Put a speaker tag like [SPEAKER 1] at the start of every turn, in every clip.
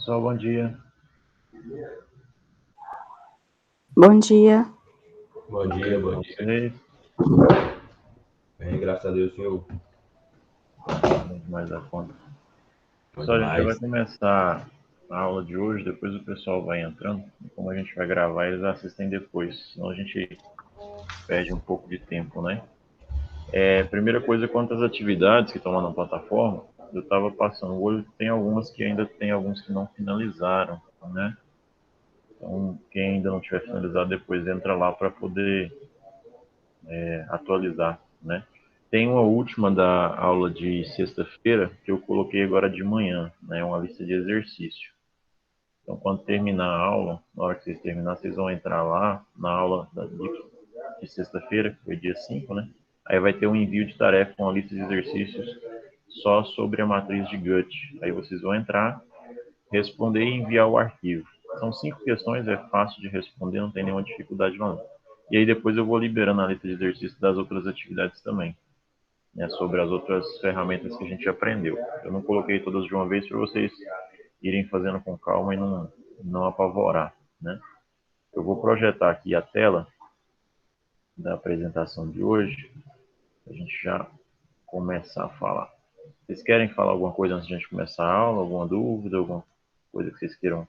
[SPEAKER 1] Pessoal, bom dia.
[SPEAKER 2] Bom dia.
[SPEAKER 3] Bom dia, bom dia.
[SPEAKER 1] Vocês?
[SPEAKER 3] Bem, graças a Deus, senhor.
[SPEAKER 1] Mais da conta.
[SPEAKER 3] Bom
[SPEAKER 1] Pessoal, a gente já vai
[SPEAKER 3] demais.
[SPEAKER 1] começar a aula de hoje, depois o pessoal vai entrando. E como a gente vai gravar, eles assistem depois, senão a gente perde um pouco de tempo, né? Primeira coisa, quanto às atividades que estão lá na plataforma, eu estava passando o olho, tem algumas que ainda tem alguns que não finalizaram, né? Então, quem ainda não tiver finalizado, depois entra lá para poder atualizar, né? Tem uma última da aula de sexta-feira que eu coloquei agora de manhã, né? Uma lista de exercício. Então, quando terminar a aula, na hora que vocês terminarem, vocês vão entrar lá na aula de sexta-feira, que foi dia 5, né? Aí vai ter um envio de tarefa com uma lista de exercícios só sobre a matriz de Guth. Aí vocês vão entrar, responder e enviar o arquivo. São 5 questões, é fácil de responder, não tem nenhuma dificuldade não. E aí depois eu vou liberando a lista de exercícios das outras atividades também, né, sobre as outras ferramentas que a gente aprendeu. Eu não coloquei todas de uma vez para vocês irem fazendo com calma e não apavorar, né? Eu vou projetar aqui a tela da apresentação de hoje, para a gente já começar a falar. Vocês querem falar alguma coisa antes de a gente começar a aula? Alguma dúvida? Alguma coisa que vocês queiram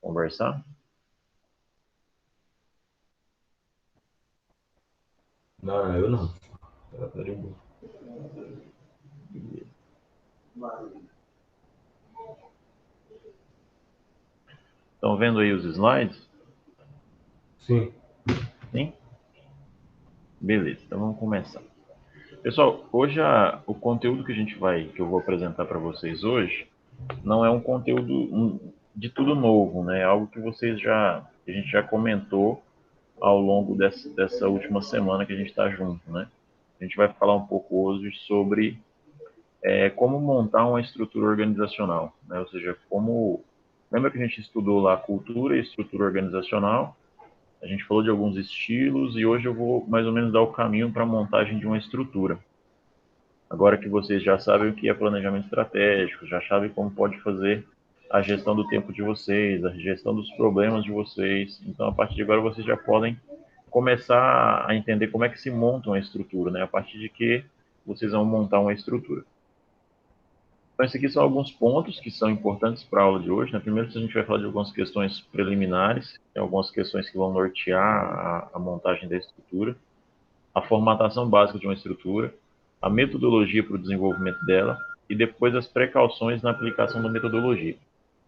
[SPEAKER 1] conversar?
[SPEAKER 3] Não, eu não. Tá de boa.
[SPEAKER 1] Estão vendo aí os slides?
[SPEAKER 3] Sim.
[SPEAKER 1] Sim? Beleza, então vamos começar. Pessoal, hoje o conteúdo que eu vou apresentar para vocês hoje não é um conteúdo de tudo novo, né? É algo que a gente já comentou ao longo dessa última semana que a gente está junto, né? A gente vai falar um pouco hoje sobre como montar uma estrutura organizacional, né? Ou seja, lembra que a gente estudou lá cultura e estrutura organizacional? A gente falou de alguns estilos e hoje eu vou mais ou menos dar o caminho para a montagem de uma estrutura. Agora que vocês já sabem o que é planejamento estratégico, já sabem como pode fazer a gestão do tempo de vocês, a gestão dos problemas de vocês. Então, a partir de agora, vocês já podem começar a entender como é que se monta uma estrutura, né? A partir de que vocês vão montar uma estrutura. Então, esses aqui são alguns pontos que são importantes para a aula de hoje, né? Primeiro, a gente vai falar de algumas questões preliminares, algumas questões que vão nortear a montagem da estrutura, a formatação básica de uma estrutura, a metodologia para o desenvolvimento dela e depois as precauções na aplicação da metodologia.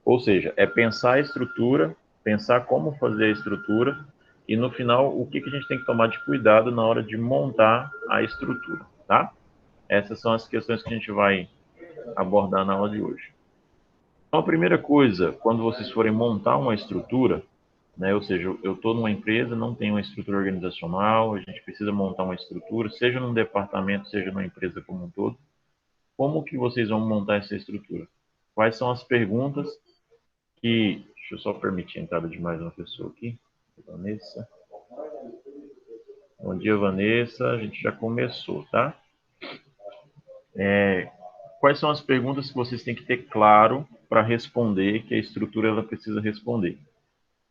[SPEAKER 1] Ou seja, é pensar a estrutura, pensar como fazer a estrutura e no final o que a gente tem que tomar de cuidado na hora de montar a estrutura, tá? Essas são as questões que a gente vai abordar na aula de hoje. Então, a primeira coisa, quando vocês forem montar uma estrutura, né, ou seja, eu estou numa empresa, não tenho uma estrutura organizacional, a gente precisa montar uma estrutura, seja num departamento, seja numa empresa como um todo. Como que vocês vão montar essa estrutura? Quais são as perguntas deixa eu só permitir a entrada de mais uma pessoa aqui. Vanessa. Bom dia, Vanessa. A gente já começou, tá? Quais são as perguntas que vocês têm que ter claro para responder, que a estrutura ela precisa responder?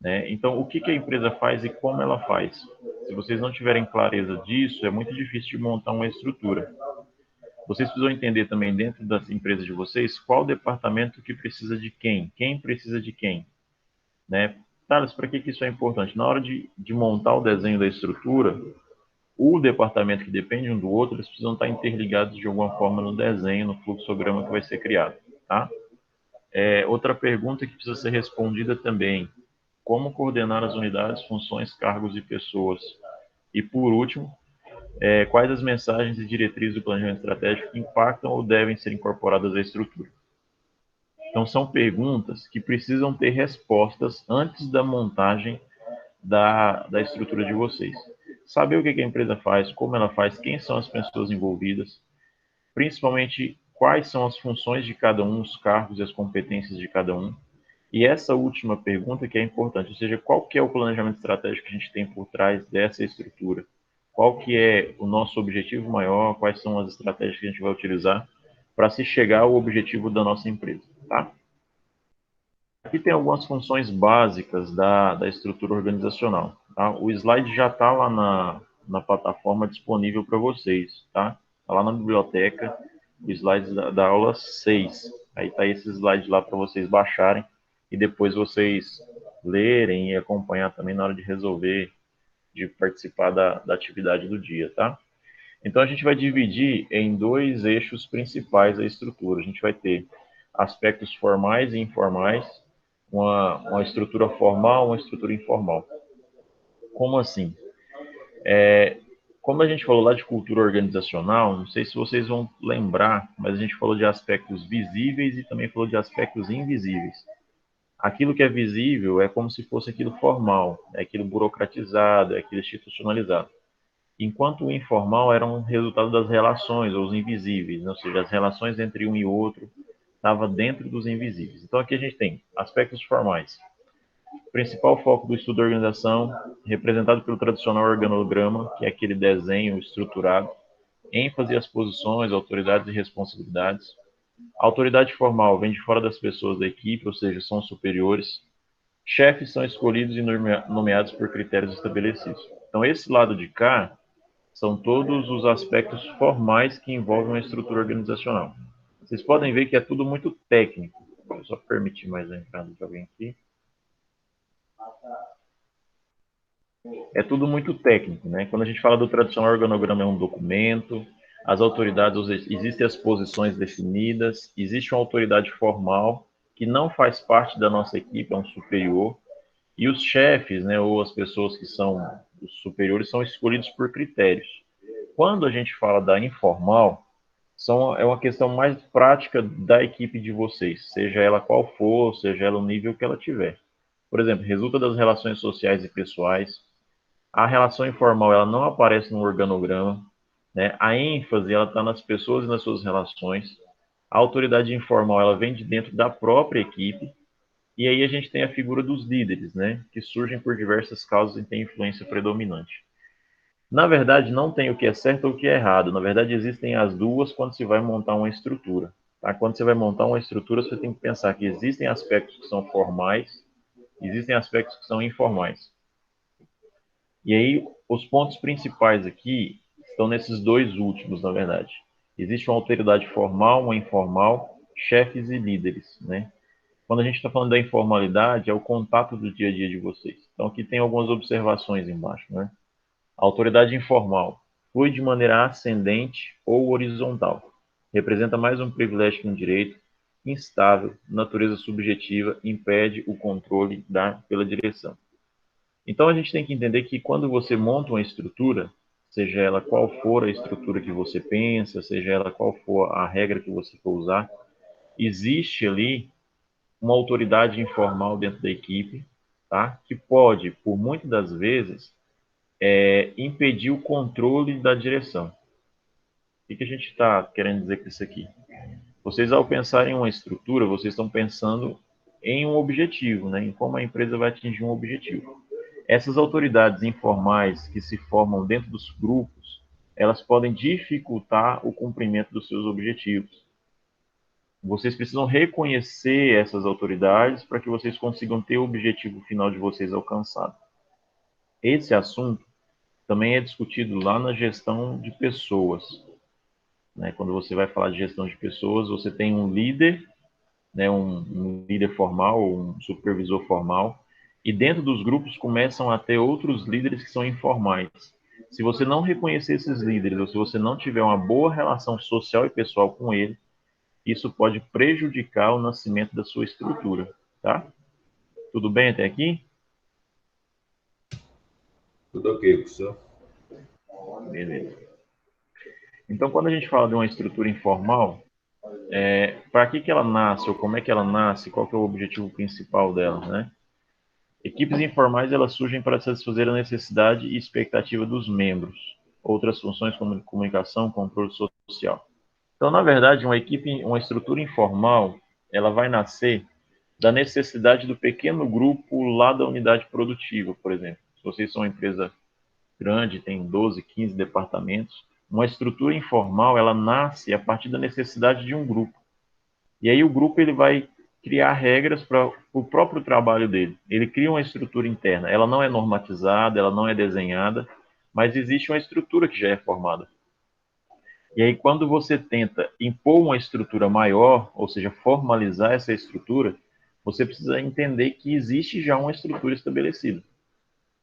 [SPEAKER 1] Né? Então, o que a empresa faz e como ela faz? Se vocês não tiverem clareza disso, é muito difícil de montar uma estrutura. Vocês precisam entender também dentro das empresas de vocês qual departamento que precisa de quem precisa de quem, né? Thales, para que isso é importante? Na hora de montar o desenho da estrutura, o departamento que depende um do outro, eles precisam estar interligados de alguma forma no desenho, no fluxograma que vai ser criado, tá? Outra pergunta que precisa ser respondida também: como coordenar as unidades, funções, cargos e pessoas? E por último, quais as mensagens e diretrizes do planejamento estratégico que impactam ou devem ser incorporadas à estrutura? Então, são perguntas que precisam ter respostas antes da montagem da estrutura de vocês. Saber o que a empresa faz, como ela faz, quem são as pessoas envolvidas, principalmente quais são as funções de cada um, os cargos e as competências de cada um. E essa última pergunta que é importante, ou seja, qual que é o planejamento estratégico que a gente tem por trás dessa estrutura? Qual que é o nosso objetivo maior? Quais são as estratégias que a gente vai utilizar para se chegar ao objetivo da nossa empresa, tá? Aqui tem algumas funções básicas da estrutura organizacional. Tá? O slide já está lá na plataforma disponível para vocês. Tá? Está lá na biblioteca, o slide da aula 6. Aí está esse slide lá para vocês baixarem e depois vocês lerem e acompanhar também na hora de resolver, de participar da atividade do dia. Tá? Então, a gente vai dividir em dois eixos principais a estrutura. A gente vai ter aspectos formais e informais, uma estrutura formal, uma estrutura informal. Como assim? Como a gente falou lá de cultura organizacional, não sei se vocês vão lembrar, mas a gente falou de aspectos visíveis e também falou de aspectos invisíveis. Aquilo que é visível é como se fosse aquilo formal, é aquilo burocratizado, é aquilo institucionalizado. Enquanto o informal era um resultado das relações, ou os invisíveis, né? Ou seja, as relações entre um e outro estava dentro dos invisíveis. Então aqui a gente tem aspectos formais. O principal foco do estudo da organização, representado pelo tradicional organograma, que é aquele desenho estruturado, ênfase às posições, autoridades e responsabilidades. A autoridade formal vem de fora das pessoas da equipe, ou seja, são superiores. Chefes são escolhidos e nomeados por critérios estabelecidos. Então, esse lado de cá são todos os aspectos formais que envolvem uma estrutura organizacional. Vocês podem ver que é tudo muito técnico. Vou só permitir mais a entrada de alguém aqui. É tudo muito técnico, né? Quando a gente fala do tradicional organograma, é um documento, as autoridades, existem as posições definidas, existe uma autoridade formal que não faz parte da nossa equipe, é um superior, e os chefes, né, ou as pessoas que são os superiores, são escolhidos por critérios. Quando a gente fala da informal, é uma questão mais prática da equipe de vocês, seja ela qual for, seja ela o nível que ela tiver. Por exemplo, resulta das relações sociais e pessoais. A relação informal ela não aparece no organograma, né? A ênfase ela está nas pessoas e nas suas relações. A autoridade informal ela vem de dentro da própria equipe. E aí a gente tem a figura dos líderes, né? Que surgem por diversas causas e têm influência predominante. Na verdade, não tem o que é certo ou o que é errado. Na verdade, existem as duas quando se vai montar uma estrutura. Tá? Quando você vai montar uma estrutura, você tem que pensar que existem aspectos que são formais, existem aspectos que são informais. E aí, os pontos principais aqui estão nesses dois últimos, na verdade. Existe uma autoridade formal, uma informal, chefes e líderes, né? Quando a gente está falando da informalidade, é o contato do dia a dia de vocês. Então, aqui tem algumas observações embaixo, né? A autoridade informal flui de maneira ascendente ou horizontal. Representa mais um privilégio que um direito. Instável, natureza subjetiva, impede o controle pela direção. Então a gente tem que entender que quando você monta uma estrutura, seja ela qual for a estrutura que você pensa, seja ela qual for a regra que você for usar, existe ali uma autoridade informal dentro da equipe, tá? Que pode, por muitas das vezes, impedir o controle da direção. O que a gente está querendo dizer com isso aqui? Vocês, ao pensar em uma estrutura, vocês estão pensando em um objetivo, né? Em como a empresa vai atingir um objetivo. Essas autoridades informais que se formam dentro dos grupos, elas podem dificultar o cumprimento dos seus objetivos. Vocês precisam reconhecer essas autoridades para que vocês consigam ter o objetivo final de vocês alcançado. Esse assunto também é discutido lá na gestão de pessoas, né? Quando você vai falar de gestão de pessoas, você tem um líder, né? Um líder formal, um supervisor formal, e dentro dos grupos começam a ter outros líderes que são informais. Se você não reconhecer esses líderes, ou se você não tiver uma boa relação social e pessoal com ele, isso pode prejudicar o nascimento da sua estrutura, tá? Tudo bem até aqui?
[SPEAKER 3] Tudo ok, professor?
[SPEAKER 1] Beleza. Então, quando a gente fala de uma estrutura informal, para que ela nasce, ou como é que ela nasce, qual que é o objetivo principal dela, né? Equipes informais elas surgem para satisfazer a necessidade e expectativa dos membros. Outras funções como comunicação, controle social. Então, na verdade, uma estrutura informal, ela vai nascer da necessidade do pequeno grupo lá da unidade produtiva, por exemplo. Se vocês são uma empresa grande, tem 12, 15 departamentos, uma estrutura informal, ela nasce a partir da necessidade de um grupo. E aí o grupo ele vai criar regras para o próprio trabalho dele. Ele cria uma estrutura interna. Ela não é normatizada, ela não é desenhada, mas existe uma estrutura que já é formada. E aí, quando você tenta impor uma estrutura maior, ou seja, formalizar essa estrutura, você precisa entender que existe já uma estrutura estabelecida.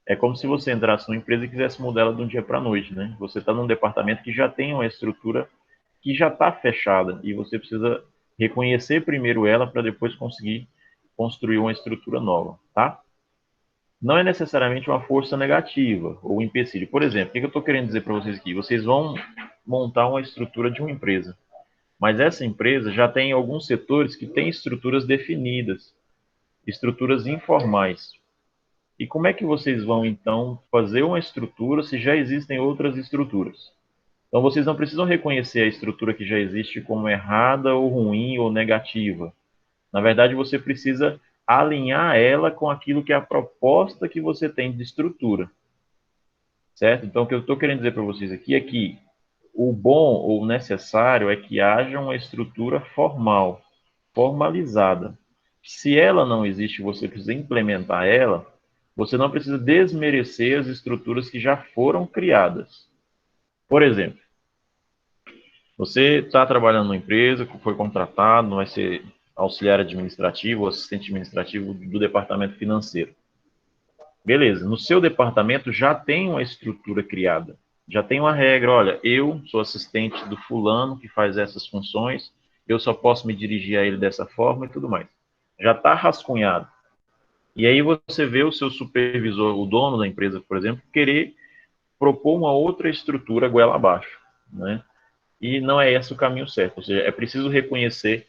[SPEAKER 1] É como se você entrasse numa empresa e quisesse mudar ela de um dia para a noite, né? Você está num departamento que já tem uma estrutura que já está fechada e você precisa reconhecer primeiro ela para depois conseguir construir uma estrutura nova, tá? Não é necessariamente uma força negativa ou um empecilho. Por exemplo, o que eu estou querendo dizer para vocês aqui? Vocês vão montar uma estrutura de uma empresa, mas essa empresa já tem alguns setores que têm estruturas definidas, estruturas informais. E como é que vocês vão, então, fazer uma estrutura se já existem outras estruturas? Então, vocês não precisam reconhecer a estrutura que já existe como errada ou ruim ou negativa. Na verdade, você precisa alinhar ela com aquilo que é a proposta que você tem de estrutura, certo? Então, o que eu estou querendo dizer para vocês aqui é que o bom ou necessário é que haja uma estrutura formal, formalizada. Se ela não existe, você precisa implementar ela, você não precisa desmerecer as estruturas que já foram criadas. Por exemplo, você está trabalhando numa empresa, foi contratado, vai ser auxiliar administrativo ou assistente administrativo do departamento financeiro. Beleza, no seu departamento já tem uma estrutura criada, já tem uma regra, olha, eu sou assistente do fulano que faz essas funções, eu só posso me dirigir a ele dessa forma e tudo mais. Já está rascunhado. E aí você vê o seu supervisor, o dono da empresa, por exemplo, querer propor uma outra estrutura goela abaixo, né? E não é esse o caminho certo, ou seja, é preciso reconhecer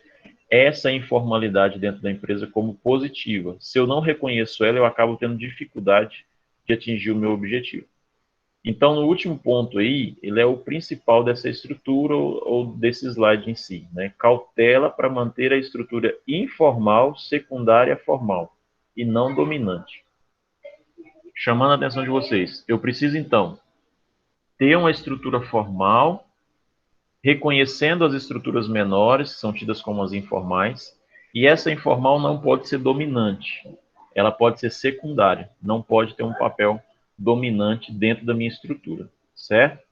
[SPEAKER 1] essa informalidade dentro da empresa como positiva. Se eu não reconheço ela, eu acabo tendo dificuldade de atingir o meu objetivo. Então, no último ponto aí, ele é o principal dessa estrutura ou desse slide em si, né? Cautela para manter a estrutura informal, secundária, formal, e não dominante. Chamando a atenção de vocês, eu preciso, então, ter uma estrutura formal, reconhecendo as estruturas menores, que são tidas como as informais, e essa informal não pode ser dominante, ela pode ser secundária, não pode ter um papel dominante dentro da minha estrutura, certo?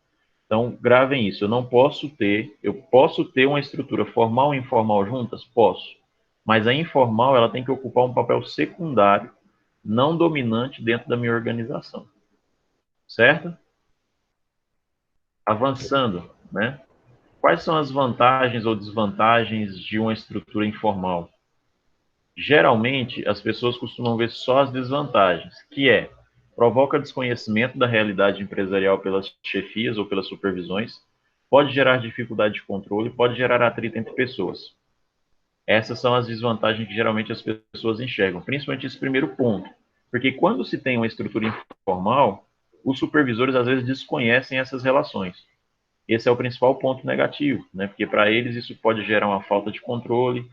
[SPEAKER 1] Então, gravem isso, eu posso ter uma estrutura formal e informal juntas? Posso, mas a informal ela tem que ocupar um papel secundário, não dominante dentro da minha organização, certo? Avançando, né? Quais são as vantagens ou desvantagens de uma estrutura informal? Geralmente, as pessoas costumam ver só as desvantagens, que é, provoca desconhecimento da realidade empresarial pelas chefias ou pelas supervisões, pode gerar dificuldade de controle, pode gerar atrito entre pessoas. Essas são as desvantagens que geralmente as pessoas enxergam, principalmente esse primeiro ponto. Porque quando se tem uma estrutura informal, os supervisores às vezes desconhecem essas relações. Esse é o principal ponto negativo, né? Porque para eles isso pode gerar uma falta de controle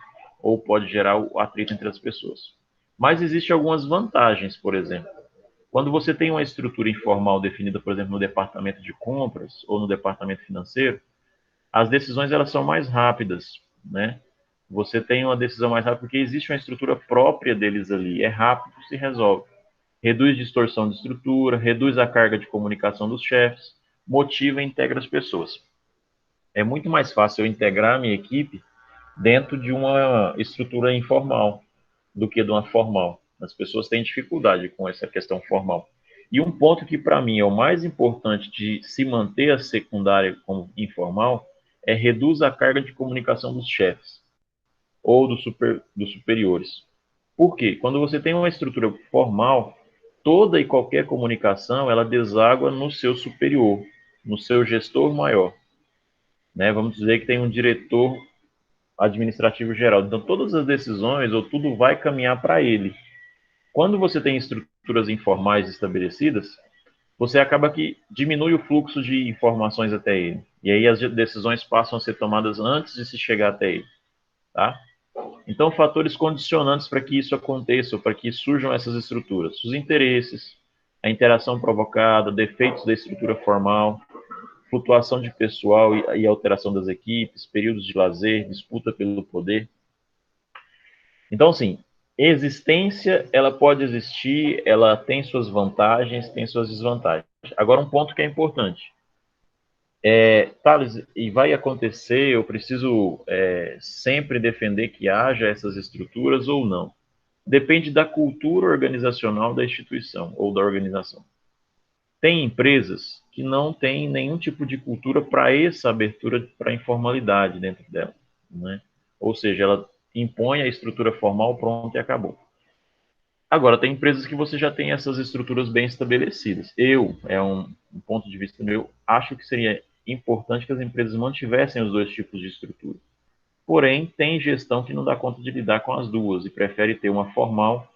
[SPEAKER 1] ou pode gerar o atrito entre as pessoas. Mas existem algumas vantagens, por exemplo. Quando você tem uma estrutura informal definida, por exemplo, no departamento de compras ou no departamento financeiro, as decisões elas são mais rápidas, né? Você tem uma decisão mais rápida porque existe uma estrutura própria deles ali, é rápido, se resolve. Reduz distorção de estrutura, reduz a carga de comunicação dos chefes, motiva e integra as pessoas. É muito mais fácil eu integrar a minha equipe dentro de uma estrutura informal do que de uma formal. As pessoas têm dificuldade com essa questão formal. E um ponto que para mim é o mais importante de se manter a secundária como informal é reduz a carga de comunicação dos chefes ou dos superiores. Por quê? Quando você tem uma estrutura formal, toda e qualquer comunicação ela deságua no seu superior, no seu gestor maior, né? Vamos dizer que tem um diretor administrativo geral. Então, todas as decisões ou tudo vai caminhar para ele. Quando você tem estruturas informais estabelecidas, você acaba que diminui o fluxo de informações até ele. E aí as decisões passam a ser tomadas antes de se chegar até ele, tá? Então, fatores condicionantes para que isso aconteça, para que surjam essas estruturas. Os interesses, a interação provocada, defeitos da estrutura formal, flutuação de pessoal e alteração das equipes, períodos de lazer, disputa pelo poder. Então, assim, existência, ela pode existir, ela tem suas vantagens, tem suas desvantagens. Agora, um ponto que é importante. Thales, e vai acontecer, eu preciso sempre defender que haja essas estruturas ou não? Depende da cultura organizacional da instituição ou da organização. Tem empresas que não têm nenhum tipo de cultura para essa abertura para a informalidade dentro dela, né? Ou seja, ela impõe a estrutura formal, pronto e acabou. Agora, tem empresas que você já tem essas estruturas bem estabelecidas. Um ponto de vista meu, acho que seria importante que as empresas mantivessem os dois tipos de estrutura. Porém, tem gestão que não dá conta de lidar com as duas e prefere ter uma formal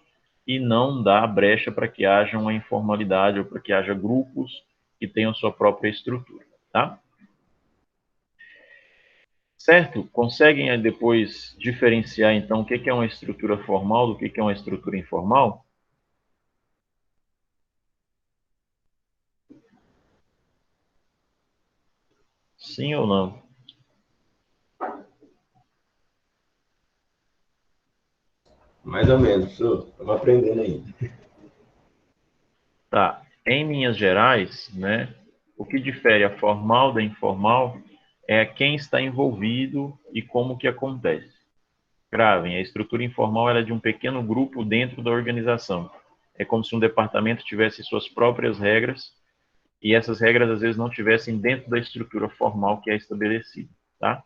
[SPEAKER 1] e não dá brecha para que haja uma informalidade ou para que haja grupos que tenham sua própria estrutura, tá? Certo? Conseguem aí depois diferenciar, então, o que é uma estrutura formal do que é uma estrutura informal? Sim ou não?
[SPEAKER 3] Mais ou menos, professor. Estamos aprendendo aí.
[SPEAKER 1] Tá. Em linhas gerais, né, o que difere a formal da informal é quem está envolvido e como que acontece. Gravem, a estrutura informal ela é de um pequeno grupo dentro da organização. É como se um departamento tivesse suas próprias regras e essas regras às vezes não tivessem dentro da estrutura formal que é estabelecida, tá?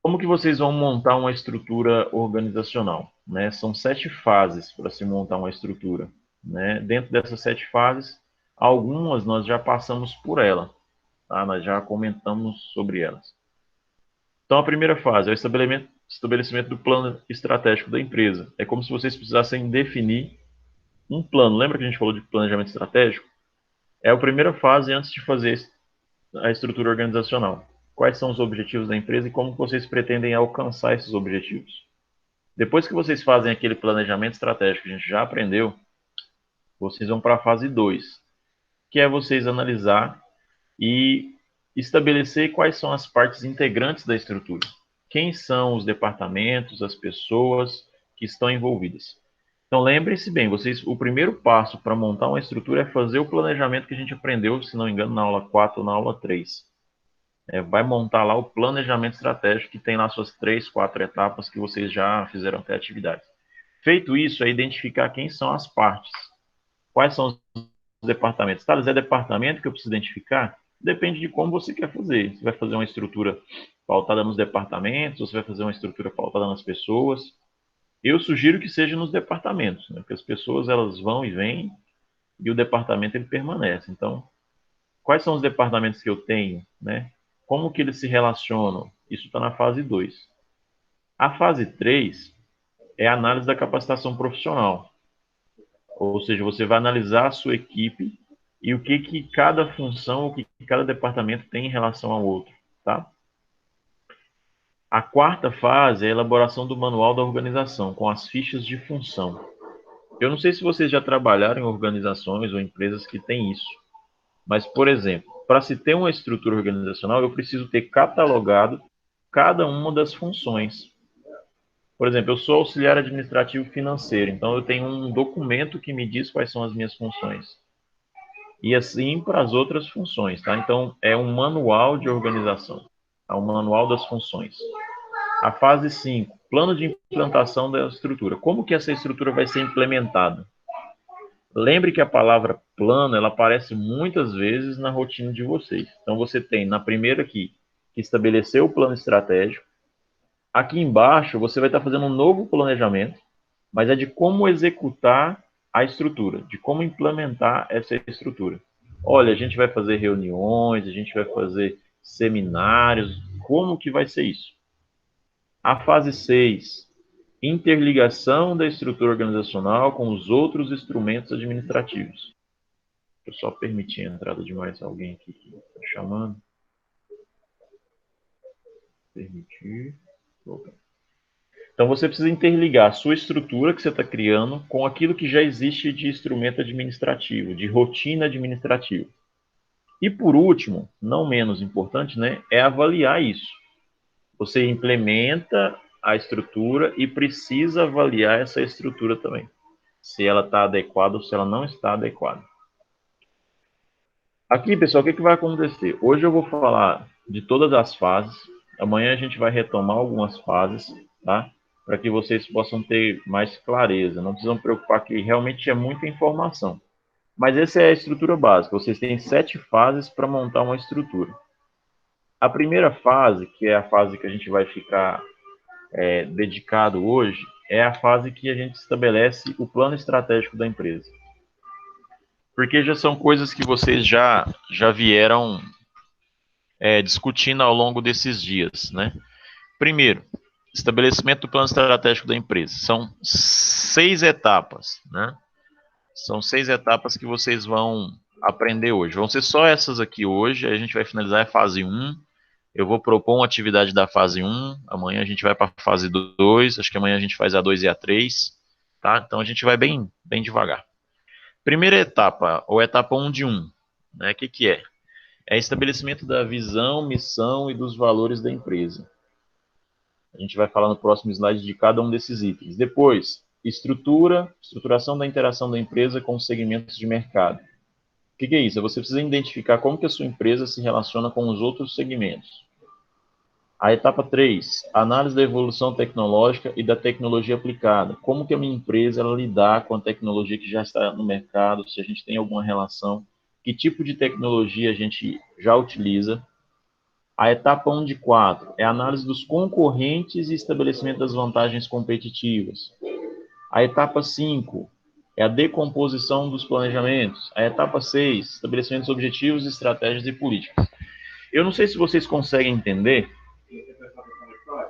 [SPEAKER 1] Como que vocês vão montar uma estrutura organizacional, né? São 7 fases para se montar uma estrutura, né? Dentro dessas 7 fases, algumas nós já passamos por ela, tá? Nós já comentamos sobre elas. Então, a primeira fase é o estabelecimento do plano estratégico da empresa. É como se vocês precisassem definir um plano. Lembra que a gente falou de planejamento estratégico? É a primeira fase antes de fazer a estrutura organizacional. Quais são os objetivos da empresa e como vocês pretendem alcançar esses objetivos? Depois que vocês fazem aquele planejamento estratégico que a gente já aprendeu, vocês vão para a fase 2, que é vocês analisar e estabelecer quais são as partes integrantes da estrutura. Quem são os departamentos, as pessoas que estão envolvidas. Então lembrem-se bem, vocês, o primeiro passo para montar uma estrutura é fazer o planejamento que a gente aprendeu, se não me engano, na aula 4 ou na aula 3. Vai montar lá o planejamento estratégico que tem lá suas 3, 4 etapas que vocês já fizeram até atividades. Feito isso, é identificar quem são as partes. Quais são os departamentos? Thales, é departamento que eu preciso identificar? Depende de como você quer fazer. Você vai fazer uma estrutura pautada nos departamentos, ou você vai fazer uma estrutura pautada nas pessoas. Eu sugiro que seja nos departamentos, né? Porque as pessoas elas vão e vêm e o departamento ele permanece. Então, quais são os departamentos que eu tenho, né? Como que eles se relacionam? Isso está na fase 2. A fase 3 é a análise da capacitação profissional. Ou seja, você vai analisar a sua equipe e o que cada função, o que cada departamento tem em relação ao outro, tá? A quarta fase é a elaboração do manual da organização, com as fichas de função. Eu não sei se vocês já trabalharam em organizações ou empresas que têm isso, mas, por exemplo, para se ter uma estrutura organizacional, eu preciso ter catalogado cada uma das funções. Por exemplo, eu sou auxiliar administrativo financeiro, então eu tenho um documento que me diz quais são as minhas funções. E assim para as outras funções, tá? Então, é um manual de organização, é um manual das funções. A fase 5, plano de implantação da estrutura. Como que essa estrutura vai ser implementada? Lembre que a palavra plano, ela aparece muitas vezes na rotina de vocês. Então, você tem na primeira aqui, que estabelecer o plano estratégico. Aqui embaixo, você vai estar fazendo um novo planejamento, mas é de como executar a estrutura, de como implementar essa estrutura. Olha, a gente vai fazer reuniões, a gente vai fazer seminários, como que vai ser isso? A fase 6, interligação da estrutura organizacional com os outros instrumentos administrativos. Deixa eu só permitir a entrada de mais alguém aqui que está chamando. Permitir. Opa. Então você precisa interligar a sua estrutura que você está criando com aquilo que já existe de instrumento administrativo, de rotina administrativa. E por último, não menos importante, né, é avaliar isso. Você implementa a estrutura e precisa avaliar essa estrutura também, se ela está adequada ou se ela não está adequada. Aqui, pessoal, o que vai acontecer? Hoje eu vou falar de todas as fases, amanhã a gente vai retomar algumas fases, tá? Para que vocês possam ter mais clareza, não precisam preocupar que realmente é muita informação. Mas essa é a estrutura básica, vocês têm 7 fases para montar uma estrutura. A primeira fase, que é a fase que a gente vai ficar dedicado hoje, é a fase que a gente estabelece o plano estratégico da empresa. Porque já são coisas que vocês já vieram discutindo ao longo desses dias, né? Primeiro, estabelecimento do plano estratégico da empresa. São 6 etapas, né? São 6 etapas que vocês vão aprender hoje. Vão ser só essas aqui hoje, aí a gente vai finalizar a fase 1. Eu vou propor uma atividade da fase 1, amanhã a gente vai para a fase 2, acho que amanhã a gente faz a 2 e a 3, tá? Então a gente vai bem devagar. Primeira etapa, ou etapa 1 de 1, né? O que é? É estabelecimento da visão, missão e dos valores da empresa. A gente vai falar no próximo slide de cada um desses itens. Depois, estruturação da interação da empresa com os segmentos de mercado. O que é isso? Você precisa identificar como que a sua empresa se relaciona com os outros segmentos. A etapa 3, análise da evolução tecnológica e da tecnologia aplicada. Como que a minha empresa ela lidar com a tecnologia que já está no mercado, se a gente tem alguma relação, que tipo de tecnologia a gente já utiliza. A etapa 1 de 4 é a análise dos concorrentes e estabelecimento das vantagens competitivas. A etapa 5 é a decomposição dos planejamentos. A etapa 6, estabelecimento dos objetivos, estratégias e políticas. Eu não sei se vocês conseguem entender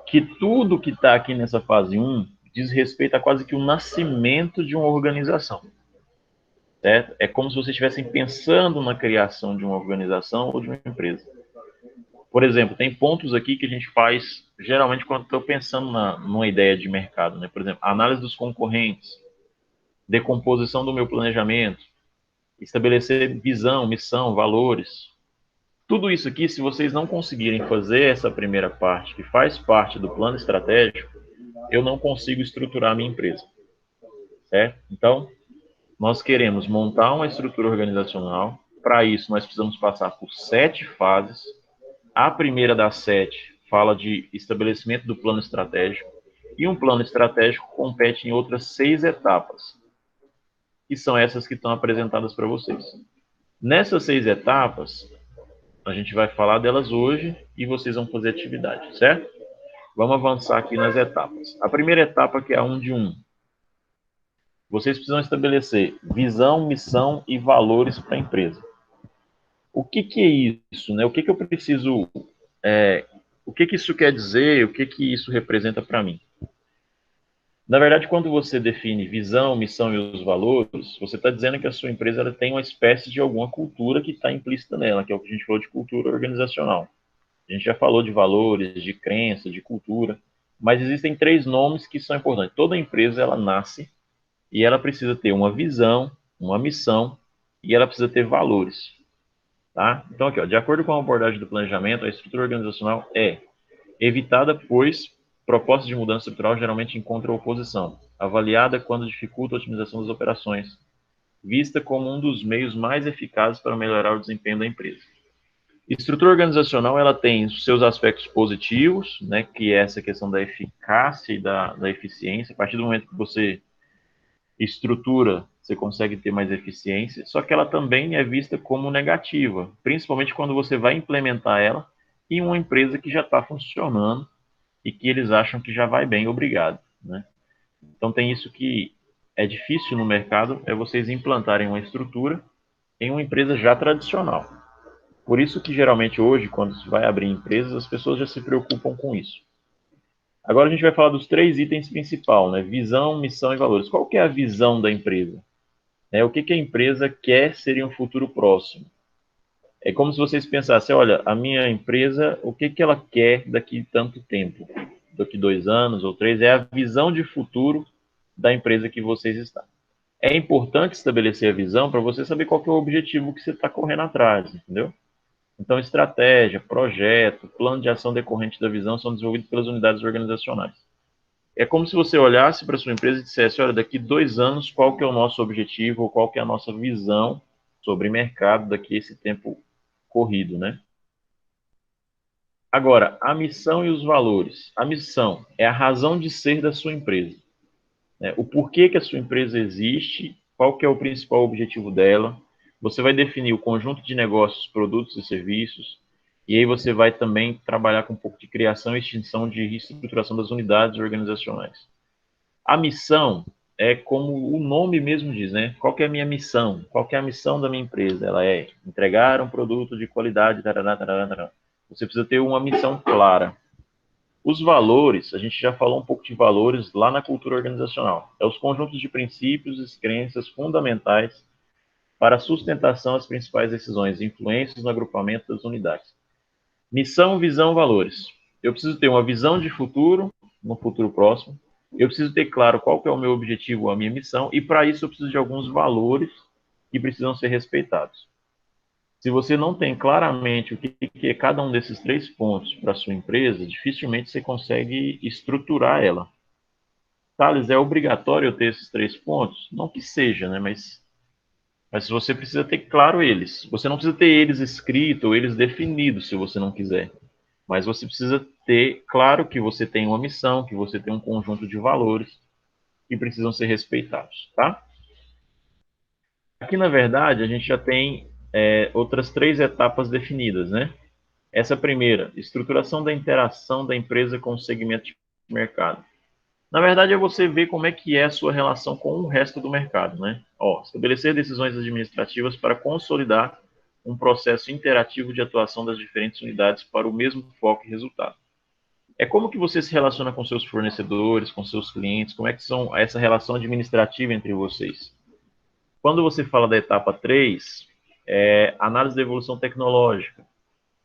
[SPEAKER 1] que tudo que está aqui nessa fase 1 diz respeito a quase que o nascimento de uma organização. Certo? É como se vocês estivessem pensando na criação de uma organização ou de uma empresa. Por exemplo, tem pontos aqui que a gente faz geralmente quando estou pensando numa ideia de mercado, né? Por exemplo, análise dos concorrentes, decomposição do meu planejamento, estabelecer visão, missão, valores. Tudo isso aqui, se vocês não conseguirem fazer essa primeira parte, que faz parte do plano estratégico, eu não consigo estruturar a minha empresa. Certo? Então, nós queremos montar uma estrutura organizacional. Para isso, nós precisamos passar por 7 fases. A primeira das 7 fala de estabelecimento do plano estratégico. E um plano estratégico compete em outras 6 etapas, que são essas que estão apresentadas para vocês. Nessas 6 etapas, a gente vai falar delas hoje e vocês vão fazer atividade, certo? Vamos avançar aqui nas etapas. A primeira etapa, que é a 1 de 1. Vocês precisam estabelecer visão, missão e valores para a empresa. O que é isso, né? O que eu preciso... o que isso quer dizer? O que isso representa para mim? Na verdade, quando você define visão, missão e os valores, você está dizendo que a sua empresa ela tem uma espécie de alguma cultura que está implícita nela, que é o que a gente falou de cultura organizacional. A gente já falou de valores, de crença, de cultura, mas existem 3 nomes que são importantes. Toda empresa ela nasce e ela precisa ter uma visão, uma missão e ela precisa ter valores. Tá? Então, aqui, ó, de acordo com a abordagem do planejamento, a estrutura organizacional é evitada, pois propostas de mudança estrutural geralmente encontram oposição, avaliada quando dificulta a otimização das operações, vista como um dos meios mais eficazes para melhorar o desempenho da empresa. Estrutura organizacional ela tem seus aspectos positivos, né, que é essa questão da eficácia e da eficiência. A partir do momento que você estrutura, você consegue ter mais eficiência, só que ela também é vista como negativa, principalmente quando você vai implementar ela em uma empresa que já está funcionando e que eles acham que já vai bem, obrigado, né? Então tem isso que é difícil no mercado, é vocês implantarem uma estrutura em uma empresa já tradicional. Por isso que geralmente hoje, quando se vai abrir empresas, as pessoas já se preocupam com isso. Agora a gente vai falar dos 3 itens principais, né? Visão, missão e valores. Qual que é a visão da empresa? O que a empresa quer ser em um futuro próximo? É como se vocês pensassem, olha, a minha empresa, o que ela quer daqui tanto tempo? Daqui 2 anos ou 3, é a visão de futuro da empresa que vocês estão. É importante estabelecer a visão para você saber qual que é o objetivo que você está correndo atrás, entendeu? Então, estratégia, projeto, plano de ação decorrente da visão são desenvolvidos pelas unidades organizacionais. É como se você olhasse para a sua empresa e dissesse, olha, daqui 2 anos, qual que é o nosso objetivo, ou qual que é a nossa visão sobre mercado daqui a esse tempo corrido, né? Agora, a missão e os valores. A missão é a razão de ser da sua empresa, né? O porquê que a sua empresa existe, qual que é o principal objetivo dela. Você vai definir o conjunto de negócios, produtos e serviços, e aí você vai também trabalhar com um pouco de criação e extinção de reestruturação das unidades organizacionais. A missão é como o nome mesmo diz, né? Qual que é a minha missão? Qual que é a missão da minha empresa? Ela é entregar um produto de qualidade, tarará, tarará, tarará. Você precisa ter uma missão clara. Os valores, a gente já falou um pouco de valores lá na cultura organizacional. É os conjuntos de princípios e crenças fundamentais para a sustentação das principais decisões e influências no agrupamento das unidades. Missão, visão, valores. Eu preciso ter uma visão de futuro, no futuro próximo. Eu preciso ter claro qual que é o meu objetivo, a minha missão, e para isso eu preciso de alguns valores que precisam ser respeitados. Se você não tem claramente o que é cada um desses 3 pontos para a sua empresa, dificilmente você consegue estruturar ela. Thales, é obrigatório eu ter esses 3 pontos? Não que seja, né? Mas você precisa ter claro eles. Você não precisa ter eles escritos ou eles definidos, se você não quiser. Mas você precisa ter claro que você tem uma missão, que você tem um conjunto de valores que precisam ser respeitados, tá? Aqui, na verdade, a gente já tem outras 3 etapas definidas, né? Essa primeira, estruturação da interação da empresa com o segmento de mercado. Na verdade, é você ver como é que é a sua relação com o resto do mercado, né? Ó, estabelecer decisões administrativas para consolidar um processo interativo de atuação das diferentes unidades para o mesmo foco e resultado. É como que você se relaciona com seus fornecedores, com seus clientes, como é que são essa relação administrativa entre vocês. Quando você fala da etapa 3, análise da evolução tecnológica.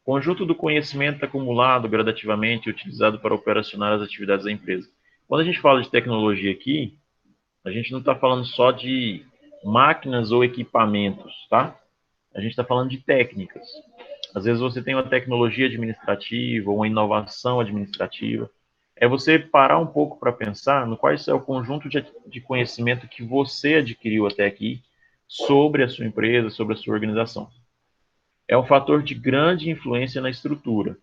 [SPEAKER 1] Conjunto do conhecimento acumulado gradativamente e utilizado para operacionar as atividades da empresa. Quando a gente fala de tecnologia aqui, a gente não está falando só de máquinas ou equipamentos, tá? A gente está falando de técnicas. Às vezes você tem uma tecnologia administrativa, uma inovação administrativa. É você parar um pouco para pensar no qual é o conjunto de conhecimento que você adquiriu até aqui sobre a sua empresa, sobre a sua organização. É um fator de grande influência na estrutura.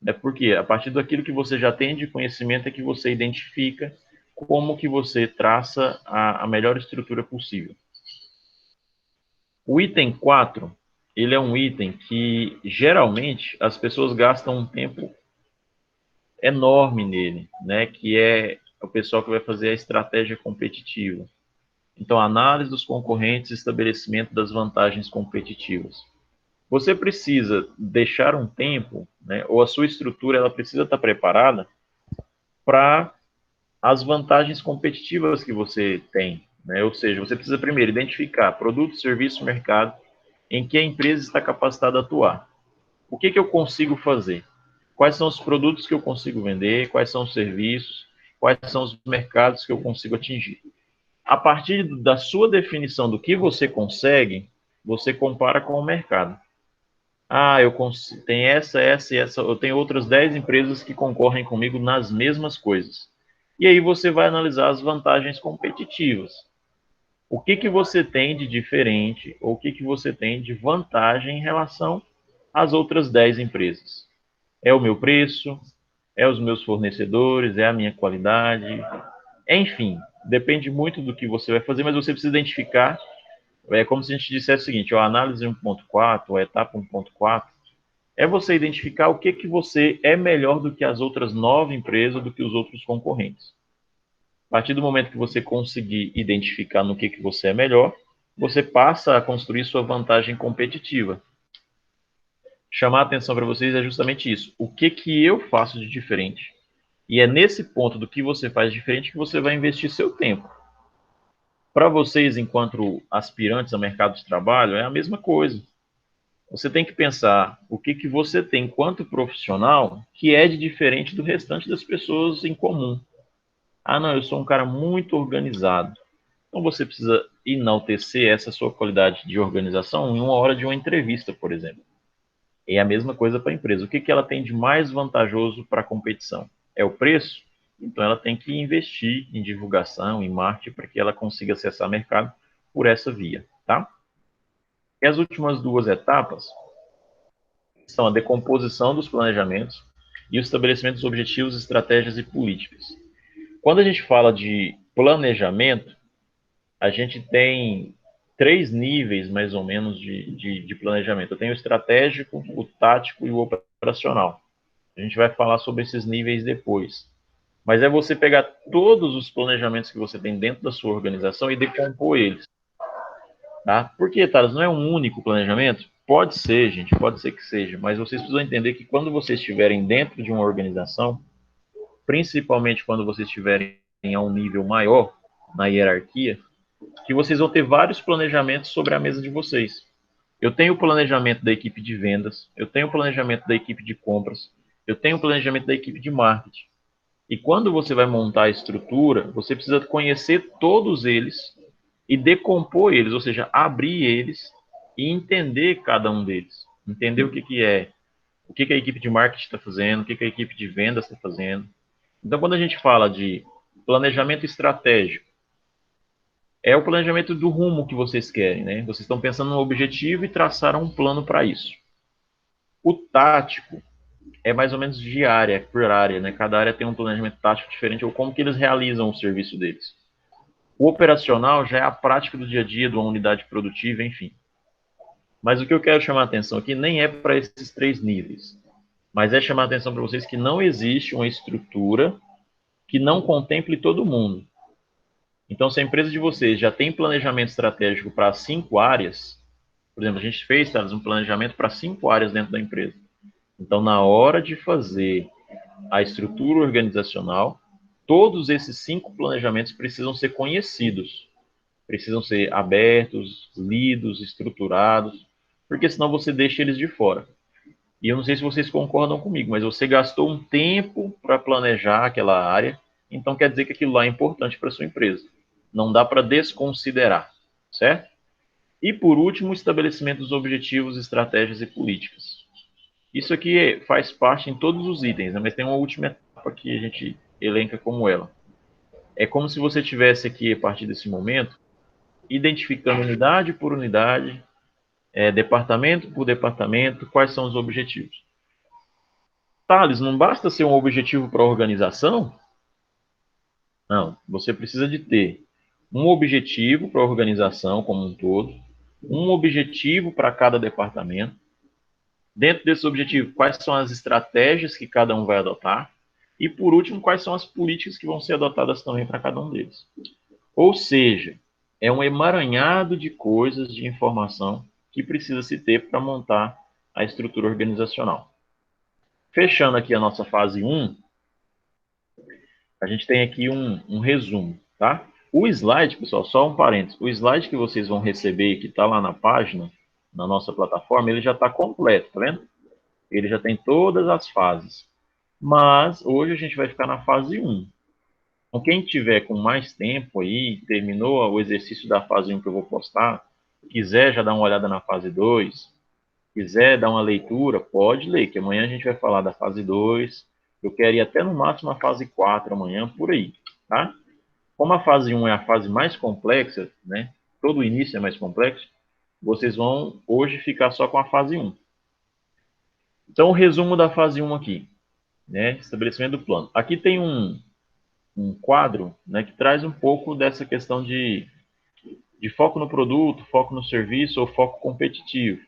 [SPEAKER 1] É porque a partir daquilo que você já tem de conhecimento é que você identifica como que você traça a melhor estrutura possível. O item 4, ele é um item que geralmente as pessoas gastam um tempo enorme nele, né? Que é o pessoal que vai fazer a estratégia competitiva. Então, análise dos concorrentes e estabelecimento das vantagens competitivas. Você precisa deixar um tempo, né? Ou a sua estrutura ela precisa estar preparada para as vantagens competitivas que você tem, né? Ou seja, você precisa primeiro identificar produto, serviço, mercado em que a empresa está capacitada a atuar. O que eu consigo fazer? Quais são os produtos que eu consigo vender? Quais são os serviços? Quais são os mercados que eu consigo atingir? A partir da sua definição do que você consegue, você compara com o mercado. Ah, eu consigo, tem essa e essa, eu tenho outras 10 empresas que concorrem comigo nas mesmas coisas. E aí você vai analisar as vantagens competitivas. O que você tem de diferente, ou o que você tem de vantagem em relação às outras 10 empresas? É o meu preço? É os meus fornecedores? É a minha qualidade? Enfim, depende muito do que você vai fazer, mas você precisa identificar. É como se a gente dissesse o seguinte: a análise 1.4, a etapa 1.4, é você identificar o que você é melhor do que as outras 9 empresas, do que os outros concorrentes. A partir do momento que você conseguir identificar no que você é melhor, você passa a construir sua vantagem competitiva. Chamar a atenção para vocês é justamente isso. O que eu faço de diferente? E é nesse ponto do que você faz diferente que você vai investir seu tempo. Para vocês, enquanto aspirantes ao mercado de trabalho, é a mesma coisa. Você tem que pensar o que você tem enquanto profissional que é de diferente do restante das pessoas em comum. Ah, não, eu sou um cara muito organizado. Então você precisa enaltecer essa sua qualidade de organização em uma hora de uma entrevista, por exemplo. É a mesma coisa para a empresa. O que ela tem de mais vantajoso para a competição? É o preço? Então, ela tem que investir em divulgação, em marketing, para que ela consiga acessar mercado por essa via, tá? E as últimas duas etapas são a decomposição dos planejamentos e o estabelecimento dos objetivos, estratégias e políticas. Quando a gente fala de planejamento, a gente tem 3 níveis, mais ou menos, de planejamento. Eu tenho o estratégico, o tático e o operacional. A gente vai falar sobre esses níveis depois. Mas é você pegar todos os planejamentos que você tem dentro da sua organização e decompor eles. Tá? Por que, Thales? Não é um único planejamento? Pode ser, gente, pode ser que seja. Mas vocês precisam entender que quando vocês estiverem dentro de uma organização, principalmente quando vocês estiverem a um nível maior na hierarquia, que vocês vão ter vários planejamentos sobre a mesa de vocês. Eu tenho o planejamento da equipe de vendas, eu tenho o planejamento da equipe de compras, eu tenho o planejamento da equipe de marketing. E quando você vai montar a estrutura, você precisa conhecer todos eles e decompor eles, ou seja, abrir eles e entender cada um deles. Entender o que é, o que a equipe de marketing está fazendo, o que a equipe de vendas está fazendo. Então, quando a gente fala de planejamento estratégico, é o planejamento do rumo que vocês querem, né? Vocês estão pensando no objetivo e traçaram um plano para isso. O tático é mais ou menos de área por área, né? Cada área tem um planejamento tático diferente, ou como que eles realizam o serviço deles. O operacional já é a prática do dia a dia, de uma unidade produtiva, enfim. Mas o que eu quero chamar a atenção aqui nem é para esses 3 níveis, mas é chamar a atenção para vocês que não existe uma estrutura que não contemple todo mundo. Então, se a empresa de vocês já tem planejamento estratégico para 5 áreas, por exemplo, a gente fez, Thales, um planejamento para 5 áreas dentro da empresa. Então, na hora de fazer a estrutura organizacional, todos esses 5 planejamentos precisam ser conhecidos, precisam ser abertos, lidos, estruturados, porque senão você deixa eles de fora. E eu não sei se vocês concordam comigo, mas você gastou um tempo para planejar aquela área, então quer dizer que aquilo lá é importante para a sua empresa. Não dá para desconsiderar, certo? E por último, o estabelecimento dos objetivos, estratégias e políticas. Isso aqui faz parte em todos os itens, né? Mas tem uma última etapa que a gente elenca como ela. É como se você tivesse aqui, a partir desse momento, identificando unidade por unidade, departamento por departamento, quais são os objetivos. Thales, não basta ser um objetivo para a organização? Não, você precisa de ter um objetivo para a organização como um todo, um objetivo para cada departamento. Dentro desse objetivo, quais são as estratégias que cada um vai adotar? E, por último, quais são as políticas que vão ser adotadas também para cada um deles? Ou seja, é um emaranhado de coisas, de informação que precisa se ter para montar a estrutura organizacional. Fechando aqui a nossa fase 1, a gente tem aqui um resumo, tá? O slide, pessoal, só um parênteses, o slide que vocês vão receber, que está lá na página, na nossa plataforma, ele já está completo, tá vendo? Ele já tem todas as fases. Mas hoje a gente vai ficar na fase 1. Então, quem tiver com mais tempo aí, terminou o exercício da fase 1 que eu vou postar, quiser já dar uma olhada na fase 2, quiser dar uma leitura, pode ler, que amanhã a gente vai falar da fase 2. Eu quero ir até no máximo a fase 4 amanhã, por aí, tá? Como a fase 1 é a fase mais complexa, né? Todo o início é mais complexo, vocês vão hoje ficar só com a fase 1. Então, o resumo da fase 1 aqui, né? Estabelecimento do plano. Aqui tem um quadro, né, que traz um pouco dessa questão de foco no produto, foco no serviço ou foco competitivo.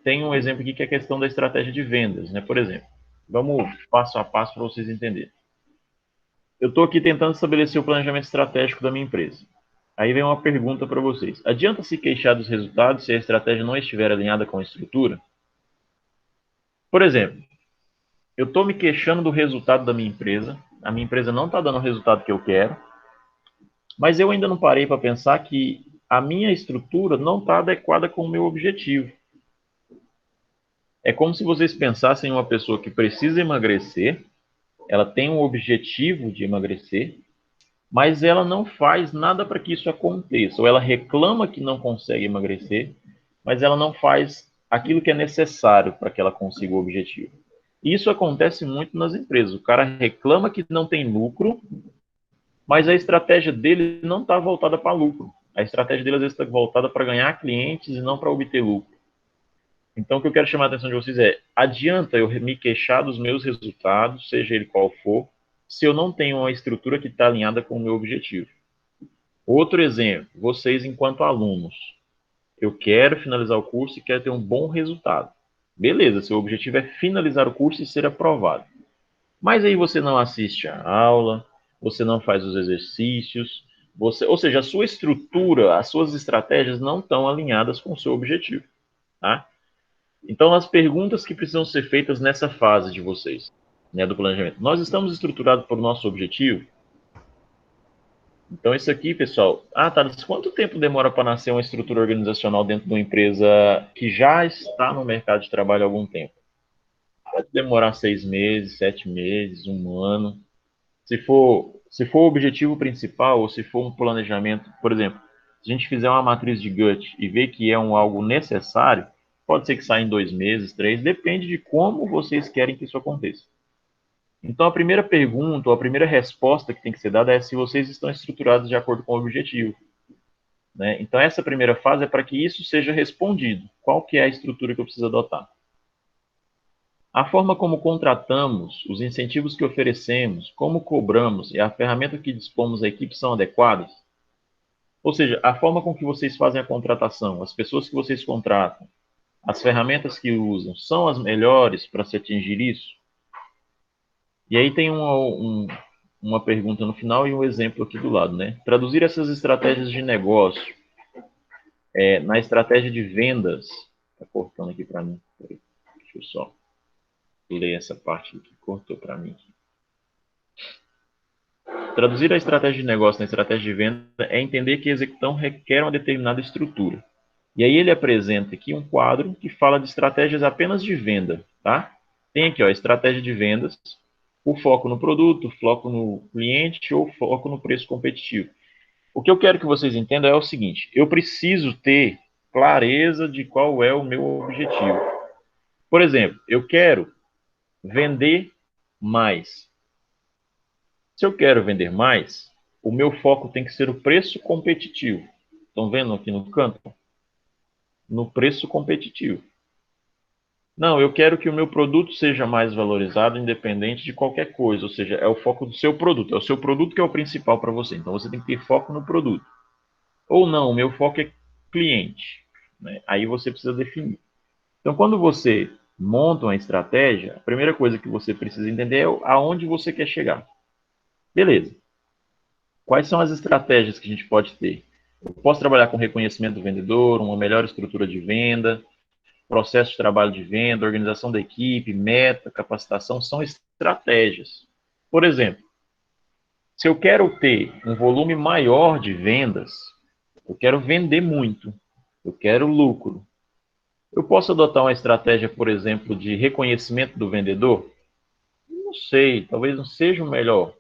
[SPEAKER 1] Tem um exemplo aqui que é a questão da estratégia de vendas, né? Por exemplo, vamos passo a passo para vocês entenderem. Eu estou aqui tentando estabelecer o planejamento estratégico da minha empresa. Aí vem uma pergunta para vocês. Adianta se queixar dos resultados se a estratégia não estiver alinhada com a estrutura? Por exemplo, eu estou me queixando do resultado da minha empresa, a minha empresa não está dando o resultado que eu quero, mas eu ainda não parei para pensar que a minha estrutura não está adequada com o meu objetivo. É como se vocês pensassem em uma pessoa que precisa emagrecer, ela tem um objetivo de emagrecer, mas ela não faz nada para que isso aconteça. Ou ela reclama que não consegue emagrecer, mas ela não faz aquilo que é necessário para que ela consiga o objetivo. Isso acontece muito nas empresas. O cara reclama que não tem lucro, mas a estratégia dele não está voltada para lucro. A estratégia dele, às vezes, está voltada para ganhar clientes e não para obter lucro. Então, o que eu quero chamar a atenção de vocês é: adianta eu me queixar dos meus resultados, seja ele qual for, se eu não tenho uma estrutura que está alinhada com o meu objetivo. Outro exemplo, vocês enquanto alunos. Eu quero finalizar o curso e quero ter um bom resultado. Beleza, seu objetivo é finalizar o curso e ser aprovado. Mas aí você não assiste a aula, você não faz os exercícios, ou seja, a sua estrutura, as suas estratégias não estão alinhadas com o seu objetivo. Tá? Então, as perguntas que precisam ser feitas nessa fase de vocês, né, do planejamento. Nós estamos estruturados para o nosso objetivo? Então, isso aqui, pessoal. Thales, quanto tempo demora para nascer uma estrutura organizacional dentro de uma empresa que já está no mercado de trabalho há algum tempo? Pode demorar 6 meses, 7 meses, um ano. Se for o objetivo principal, ou se for um planejamento, por exemplo, se a gente fizer uma matriz de Gantt e ver que é algo necessário, pode ser que saia em 2 meses, 3, depende de como vocês querem que isso aconteça. Então, a primeira pergunta, ou a primeira resposta que tem que ser dada é se vocês estão estruturados de acordo com o objetivo. Né? Então, essa primeira fase é para que isso seja respondido. Qual que é a estrutura que eu preciso adotar? A forma como contratamos, os incentivos que oferecemos, como cobramos e a ferramenta que dispomos à equipe são adequadas? Ou seja, a forma com que vocês fazem a contratação, as pessoas que vocês contratam, as ferramentas que usam, são as melhores para se atingir isso? E aí tem uma pergunta no final e um exemplo aqui do lado, né? Traduzir essas estratégias de negócio na estratégia de vendas. Está cortando aqui para mim. Deixa eu só ler essa parte que cortou para mim. Traduzir a estratégia de negócio na estratégia de venda é entender que a execução requer uma determinada estrutura. E aí ele apresenta aqui um quadro que fala de estratégias apenas de venda, tá? Tem aqui, ó, estratégia de vendas, o foco no produto, foco no cliente ou foco no preço competitivo. O que eu quero que vocês entendam é o seguinte: eu preciso ter clareza de qual é o meu objetivo. Por exemplo, eu quero vender mais. Se eu quero vender mais, o meu foco tem que ser o preço competitivo. Estão vendo aqui no canto? No preço competitivo. Não, eu quero que o meu produto seja mais valorizado, independente de qualquer coisa. Ou seja, é o foco do seu produto. É o seu produto que é o principal para você. Então, você tem que ter foco no produto. Ou não, o meu foco é cliente. Né? Aí você precisa definir. Então, quando você monta uma estratégia, a primeira coisa que você precisa entender é aonde você quer chegar. Beleza. Quais são as estratégias que a gente pode ter? Eu posso trabalhar com reconhecimento do vendedor, uma melhor estrutura de venda, processo de trabalho de venda, organização da equipe, meta, capacitação, são estratégias. Por exemplo, se eu quero ter um volume maior de vendas, eu quero vender muito, eu quero lucro. Eu posso adotar uma estratégia, por exemplo, de reconhecimento do vendedor? Não sei, talvez não seja o melhor.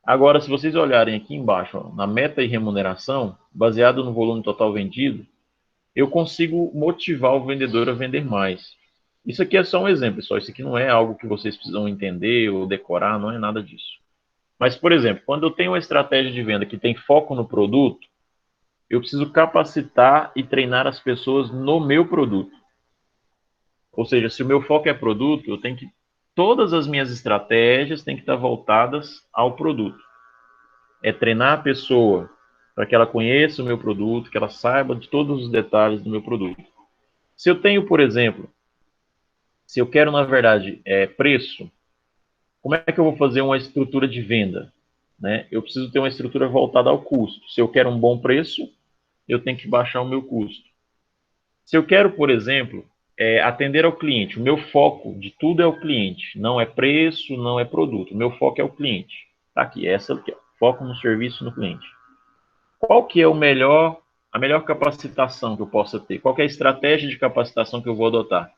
[SPEAKER 1] Agora, se vocês olharem aqui embaixo, ó, na meta e remuneração, baseado no volume total vendido, eu consigo motivar o vendedor a vender mais. Isso aqui é só um exemplo, pessoal. Isso aqui não é algo que vocês precisam entender ou decorar, não é nada disso. Mas, por exemplo, quando eu tenho uma estratégia de venda que tem foco no produto, eu preciso capacitar e treinar as pessoas no meu produto. Ou seja, se o meu foco é produto, eu tenho que todas as minhas estratégias têm que estar voltadas ao produto. É treinar a pessoa para que ela conheça o meu produto, que ela saiba de todos os detalhes do meu produto. Se eu tenho, por exemplo, se eu quero, na verdade, preço, como é que eu vou fazer uma estrutura de venda? Né? Eu preciso ter uma estrutura voltada ao custo. Se eu quero um bom preço, eu tenho que baixar o meu custo. Se eu quero, por exemplo, atender ao cliente, o meu foco de tudo é o cliente, não é preço, não é produto. O meu foco é o cliente. Tá aqui, essa aqui, ó, foco no serviço no cliente. Qual que é a melhor capacitação que eu possa ter? Qual que é a estratégia de capacitação que eu vou adotar?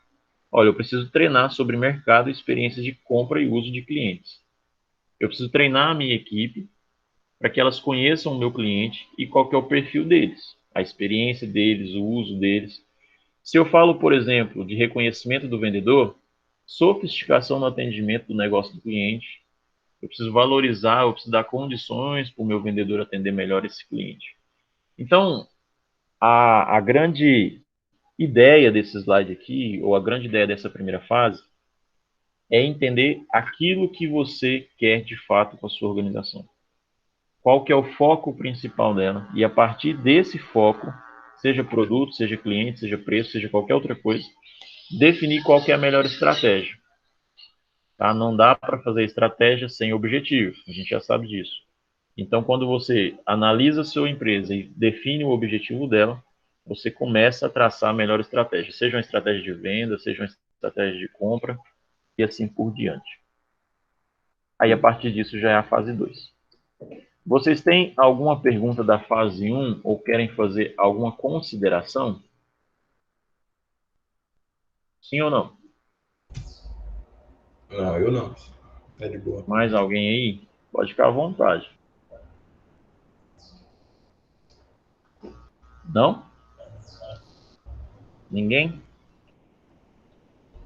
[SPEAKER 1] Olha, eu preciso treinar sobre mercado e experiências de compra e uso de clientes. Eu preciso treinar a minha equipe para que elas conheçam o meu cliente e qual que é o perfil deles, a experiência deles, o uso deles. Se eu falo, por exemplo, de reconhecimento do vendedor, sofisticação no atendimento do negócio do cliente, eu preciso valorizar, eu preciso dar condições para o meu vendedor atender melhor esse cliente. Então, a grande ideia desse slide aqui, ou a grande ideia dessa primeira fase, é entender aquilo que você quer de fato com a sua organização. Qual que é o foco principal dela, e a partir desse foco, seja produto, seja cliente, seja preço, seja qualquer outra coisa, definir qual que é a melhor estratégia. Tá? Não dá para fazer estratégia sem objetivo, a gente já sabe disso. Então, quando você analisa a sua empresa e define o objetivo dela, você começa a traçar a melhor estratégia, seja uma estratégia de venda, seja uma estratégia de compra, e assim por diante. Aí, a partir disso, já é a fase 2. Vocês têm alguma pergunta da fase 1 ou querem fazer alguma consideração? Sim ou não?
[SPEAKER 3] Não, eu não. É de boa.
[SPEAKER 1] Mais alguém aí? Pode ficar à vontade. Não? Ninguém?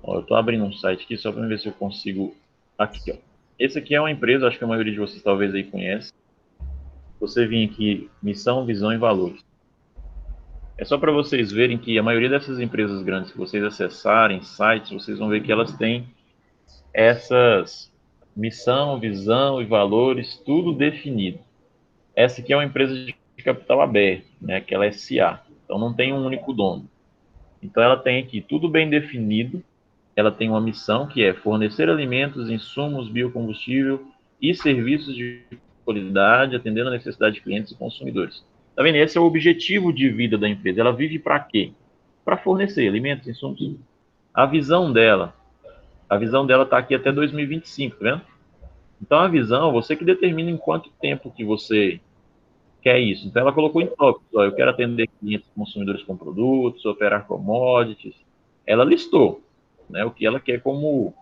[SPEAKER 1] Ó, eu estou abrindo um site aqui só para ver se eu consigo... Aqui, ó. Esse aqui é uma empresa, acho que a maioria de vocês talvez aí conhece. Você vir aqui, missão, visão e valores. É só para vocês verem que a maioria dessas empresas grandes que vocês acessarem, sites, vocês vão ver que elas têm essas missão, visão e valores, tudo definido. Essa aqui é uma empresa de capital aberto, né, que ela é SA, então não tem um único dono. Então ela tem aqui tudo bem definido, ela tem uma missão que é fornecer alimentos, insumos, biocombustível e serviços de qualidade, atendendo a necessidade de clientes e consumidores. Tá vendo? Esse é o objetivo de vida da empresa. Ela vive para quê? Para fornecer alimentos, insumos. A visão dela está aqui até 2025, tá vendo? Então a visão, você que determina em quanto tempo que você quer isso. Então ela colocou em tópicos, ó, eu quero atender clientes consumidores com produtos, operar commodities. Ela listou, né, o que ela quer como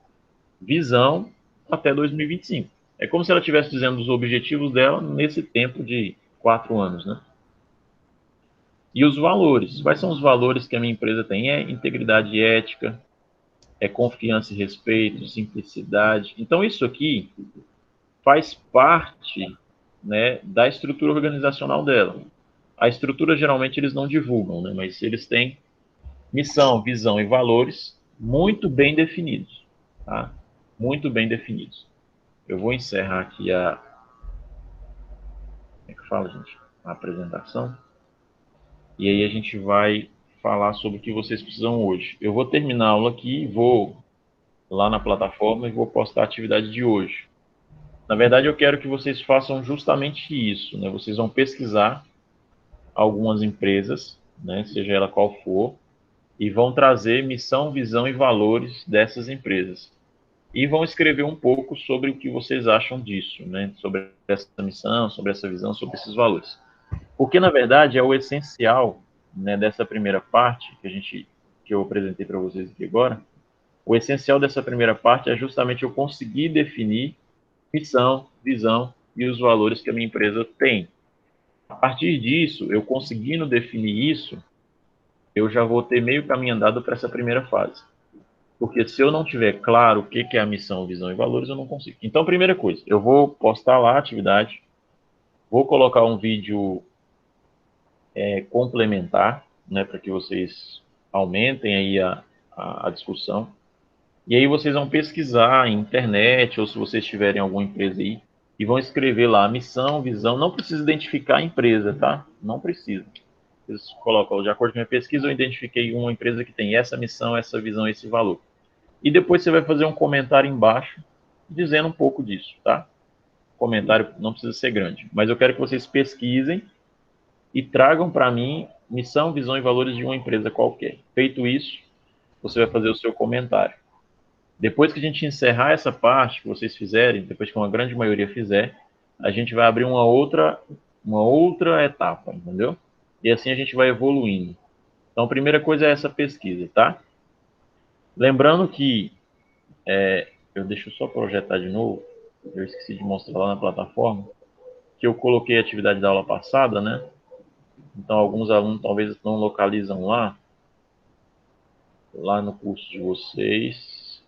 [SPEAKER 1] visão até 2025. É como se ela estivesse dizendo os objetivos dela nesse tempo de 4 anos, né? E os valores. Quais são os valores que a minha empresa tem? É integridade ética, é confiança e respeito, simplicidade. Então isso aqui faz parte, né, da estrutura organizacional dela. A estrutura geralmente eles não divulgam, né, mas eles têm missão, visão e valores muito bem definidos, tá? Muito bem definidos. Eu vou encerrar aqui como é que fala, gente? A apresentação. E aí a gente vai falar sobre o que vocês precisam hoje. Eu vou terminar a aula aqui, vou lá na plataforma e vou postar a atividade de hoje. Na verdade, eu quero que vocês façam justamente isso, né? Vocês vão pesquisar algumas empresas, né, seja ela qual for, e vão trazer missão, visão e valores dessas empresas. E vão escrever um pouco sobre o que vocês acham disso, né, sobre essa missão, sobre essa visão, sobre esses valores. Porque, na verdade, é o essencial, né, dessa primeira parte que eu apresentei para vocês aqui agora. O essencial dessa primeira parte é justamente eu conseguir definir missão, visão e os valores que a minha empresa tem. A partir disso, eu conseguindo definir isso, eu já vou ter meio caminho andado para essa primeira fase. Porque se eu não tiver claro o que é a missão, visão e valores, eu não consigo. Então, primeira coisa, eu vou postar lá a atividade, vou colocar um vídeo complementar, né, para que vocês aumentem aí a discussão. E aí vocês vão pesquisar em internet, ou se vocês tiverem alguma empresa aí, e vão escrever lá missão, visão. Não precisa identificar a empresa, tá? Não precisa. Vocês colocam, de acordo com a minha pesquisa, eu identifiquei uma empresa que tem essa missão, essa visão, esse valor. E depois você vai fazer um comentário embaixo dizendo um pouco disso, tá? O comentário não precisa ser grande, mas eu quero que vocês pesquisem e tragam para mim missão, visão e valores de uma empresa qualquer. Feito isso, você vai fazer o seu comentário. Depois que a gente encerrar essa parte que vocês fizerem, depois que uma grande maioria fizer, a gente vai abrir uma outra etapa, entendeu? E assim a gente vai evoluindo. Então, a primeira coisa é essa pesquisa, tá? Lembrando que, deixa eu só projetar de novo, eu esqueci de mostrar lá na plataforma, que eu coloquei a atividade da aula passada, né? Então, alguns alunos talvez não localizam lá no curso de vocês.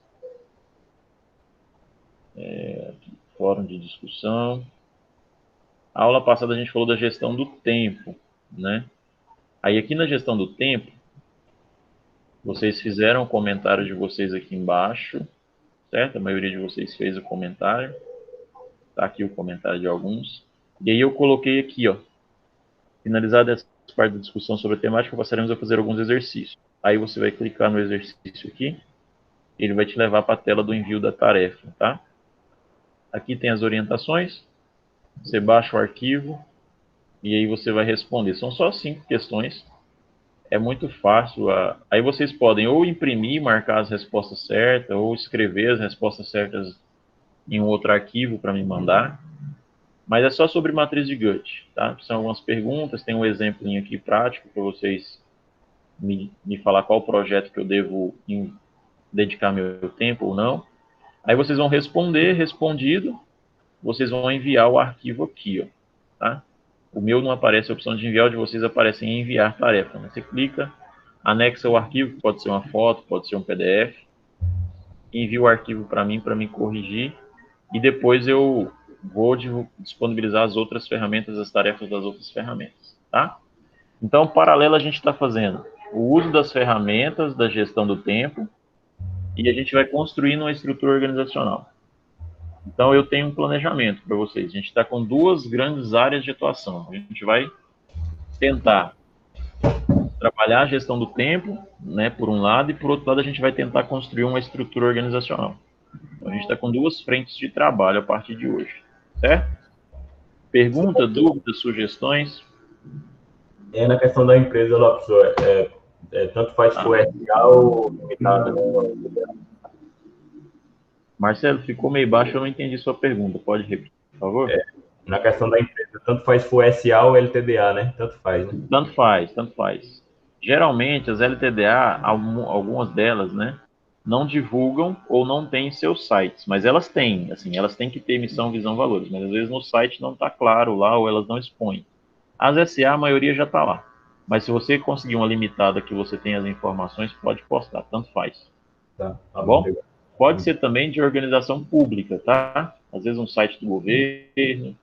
[SPEAKER 1] Fórum de discussão. A aula passada a gente falou da gestão do tempo, né? Aí aqui na gestão do tempo, vocês fizeram o comentário de vocês aqui embaixo, certo? A maioria de vocês fez o comentário. Tá aqui o comentário de alguns. E aí eu coloquei aqui, ó. Finalizada essa parte da discussão sobre a temática, passaremos a fazer alguns exercícios. Aí você vai clicar no exercício aqui. Ele vai te levar para a tela do envio da tarefa, tá? Aqui tem as orientações. Você baixa o arquivo e aí você vai responder. São só 5 questões. É muito fácil. Aí vocês podem ou imprimir, marcar as respostas certas, ou escrever as respostas certas em um outro arquivo para me mandar. Mas é só sobre matriz de Guth, tá? São algumas perguntas, tem um exemplinho aqui prático para vocês me falar qual projeto que eu devo dedicar meu tempo ou não. Aí vocês vão responder, respondido, vocês vão enviar o arquivo aqui, ó, tá? O meu não aparece a opção de enviar, o de vocês aparece em enviar tarefa, né? Você clica, anexa o arquivo, pode ser uma foto, pode ser um PDF, envia o arquivo para mim corrigir, e depois eu vou disponibilizar as outras ferramentas, as tarefas das outras ferramentas, tá? Então, paralelo, a gente está fazendo o uso das ferramentas da gestão do tempo e a gente vai construindo uma estrutura organizacional. Então, eu tenho um planejamento para vocês. A gente está com 2 grandes áreas de atuação. A gente vai tentar trabalhar a gestão do tempo, né, por um lado, e por outro lado a gente vai tentar construir uma estrutura organizacional. Então, a gente está com 2 frentes de trabalho a partir de hoje, certo? Pergunta, dúvidas, sugestões?
[SPEAKER 3] Na questão da empresa, lá, professor, tanto faz for SA ou limitada.
[SPEAKER 1] Marcelo, ficou meio baixo, eu não entendi sua pergunta. Pode repetir, por favor?
[SPEAKER 3] Na questão da empresa, tanto faz for SA ou LTDA, né? Tanto faz, né?
[SPEAKER 1] Tanto faz, tanto faz. Geralmente, as LTDA, algumas delas, né, não divulgam ou não têm seus sites, mas elas têm, assim, elas têm que ter missão, visão, valores, mas às vezes no site não está claro lá ou elas não expõem. As SA, a maioria já está lá. Mas se você conseguir uma limitada que você tem as informações, pode postar, tanto faz. Tá
[SPEAKER 3] Bom,
[SPEAKER 1] bom?
[SPEAKER 3] obrigado.
[SPEAKER 1] Pode ser também de organização pública, tá? Às vezes um site do governo,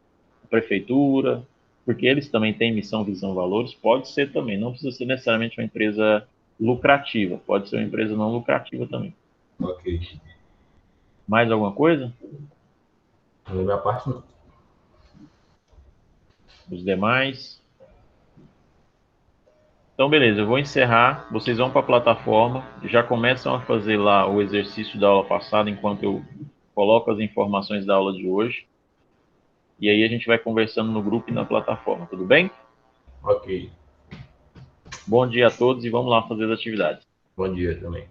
[SPEAKER 1] prefeitura, porque eles também têm missão, visão, valores, pode ser também, não precisa ser necessariamente uma empresa lucrativa, pode ser uma empresa não lucrativa também.
[SPEAKER 3] Ok.
[SPEAKER 1] Mais alguma coisa?
[SPEAKER 3] Da minha parte, não.
[SPEAKER 1] Os demais? Então, beleza, eu vou encerrar, vocês vão para a plataforma, já começam a fazer lá o exercício da aula passada, enquanto eu coloco as informações da aula de hoje, e aí a gente vai conversando no grupo e na plataforma, tudo bem?
[SPEAKER 3] Ok.
[SPEAKER 1] Bom dia a todos e vamos lá fazer as atividades.
[SPEAKER 3] Bom dia também.